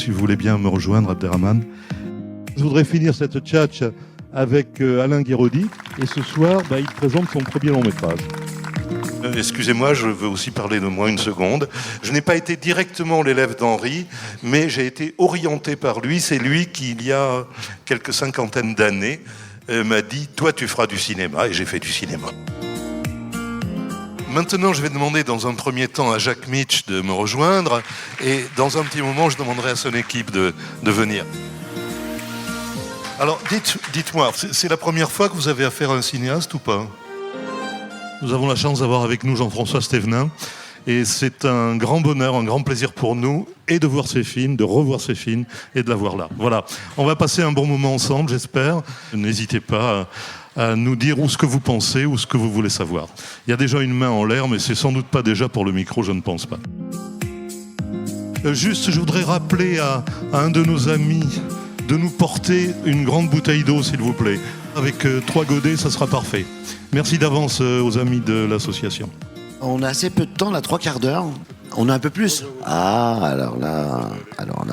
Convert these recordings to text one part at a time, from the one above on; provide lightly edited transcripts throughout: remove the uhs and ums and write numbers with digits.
si vous voulez bien me rejoindre, Abderrahmane. Je voudrais finir cette tchatch avec Alain Guéraudy. Et ce soir, il présente son premier long métrage. Excusez-moi, je veux aussi parler de moi une seconde. Je n'ai pas été directement l'élève d'Henri, mais j'ai été orienté par lui. C'est lui qui, il y a quelques cinquantaines d'années, m'a dit « Toi, tu feras du cinéma », et j'ai fait du cinéma. Maintenant, je vais demander dans un premier temps à Jacques Mitch de me rejoindre, et dans un petit moment, je demanderai à son équipe de venir. Alors, dites-moi, c'est la première fois que vous avez affaire à un cinéaste ou pas ? Nous avons la chance d'avoir avec nous Jean-François Stévenin, et c'est un grand bonheur, un grand plaisir pour nous, et de voir ses films, de revoir ses films, et de l'avoir là. Voilà, on va passer un bon moment ensemble, j'espère. N'hésitez pas à nous dire où ce que vous pensez, ou ce que vous voulez savoir. Il y a déjà une main en l'air, mais c'est sans doute pas déjà pour le micro, je ne pense pas. Juste, je voudrais rappeler à un de nos amis de nous porter une grande bouteille d'eau, s'il vous plaît. Avec 3 godets, ça sera parfait. Merci d'avance aux amis de l'association. On a assez peu de temps, là, 3/4 d'heure. On a un peu plus. Ah, alors là,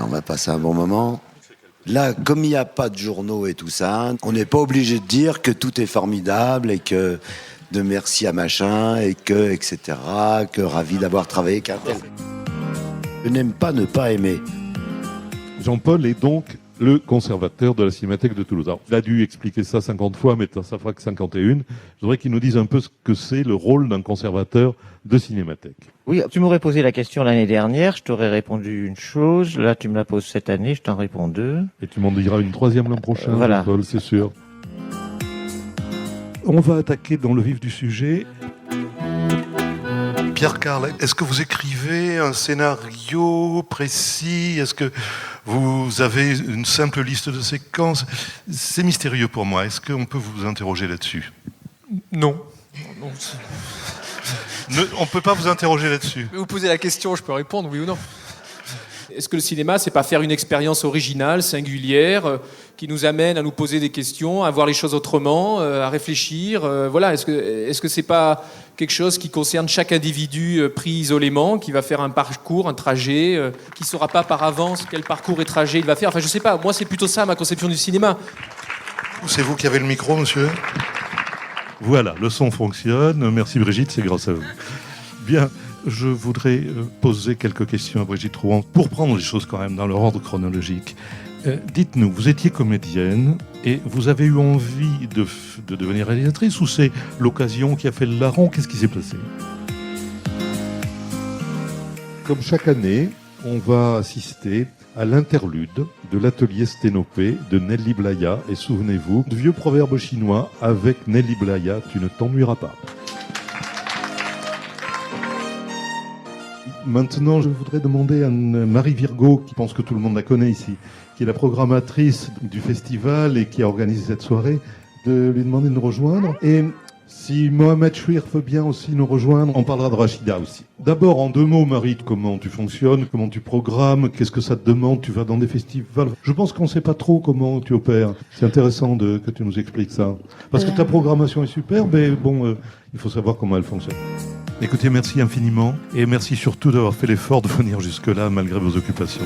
on va passer un bon moment. Là, comme il n'y a pas de journaux et tout ça, on n'est pas obligé de dire que tout est formidable et que de merci à machin et que, etc., que ravi d'avoir travaillé avec un tel. Je n'aime pas ne pas aimer. Jean-Paul est donc le conservateur de la Cinémathèque de Toulouse. Alors, il a dû expliquer ça 50 fois, mais ça fera que 51. Je voudrais qu'il nous dise un peu ce que c'est le rôle d'un conservateur de Cinémathèque. Oui, tu m'aurais posé la question l'année dernière, je t'aurais répondu une chose. Là, tu me la poses cette année, je t'en réponds 2. Et tu m'en diras une 3e l'an prochain, voilà. Jean-Paul, c'est sûr. On va attaquer dans le vif du sujet. Pierre Carl, est-ce que vous écrivez un scénario précis ? Est-ce que vous avez une simple liste de séquences ? C'est mystérieux pour moi. Est-ce qu'on peut vous interroger là-dessus ? Non. On ne peut pas vous interroger là-dessus. Vous posez la question, je peux répondre, oui ou non. Est-ce que le cinéma, c'est pas faire une expérience originale, singulière, qui nous amène à nous poser des questions, à voir les choses autrement, à réfléchir, voilà. Est-ce que c'est pas quelque chose qui concerne chaque individu pris isolément, qui va faire un parcours, un trajet, qui saura pas par avance quel parcours et trajet il va faire. Enfin, je sais pas. Moi, c'est plutôt ça ma conception du cinéma. C'est vous qui avez le micro, monsieur ? Voilà, le son fonctionne. Merci Brigitte, c'est grâce à vous. Bien. Je voudrais poser quelques questions à Brigitte Rouen pour prendre les choses quand même dans leur ordre chronologique. Dites-nous, vous étiez comédienne et vous avez eu envie de devenir réalisatrice ou c'est l'occasion qui a fait le larron ? Qu'est-ce qui s'est passé ? Comme chaque année, on va assister à l'interlude de l'atelier Sténopé de Nelly Blaya. Et souvenez-vous, de vieux proverbe chinois avec Nelly Blaya, tu ne t'ennuieras pas. Maintenant, je voudrais demander à Marie Virgo, qui pense que tout le monde la connaît ici, qui est la programmatrice du festival et qui a organisé cette soirée, de lui demander de nous rejoindre. Et si Mohamed Chouir veut bien aussi nous rejoindre, on parlera de Rachida aussi. D'abord, en 2 mots, Marie, comment tu fonctionnes, comment tu programmes, qu'est-ce que ça te demande, tu vas dans des festivals. Je pense qu'on ne sait pas trop comment tu opères. C'est intéressant que tu nous expliques ça. Parce que ta programmation est super, mais bon, il faut savoir comment elle fonctionne. Écoutez, merci infiniment et merci surtout d'avoir fait l'effort de venir jusque-là malgré vos occupations.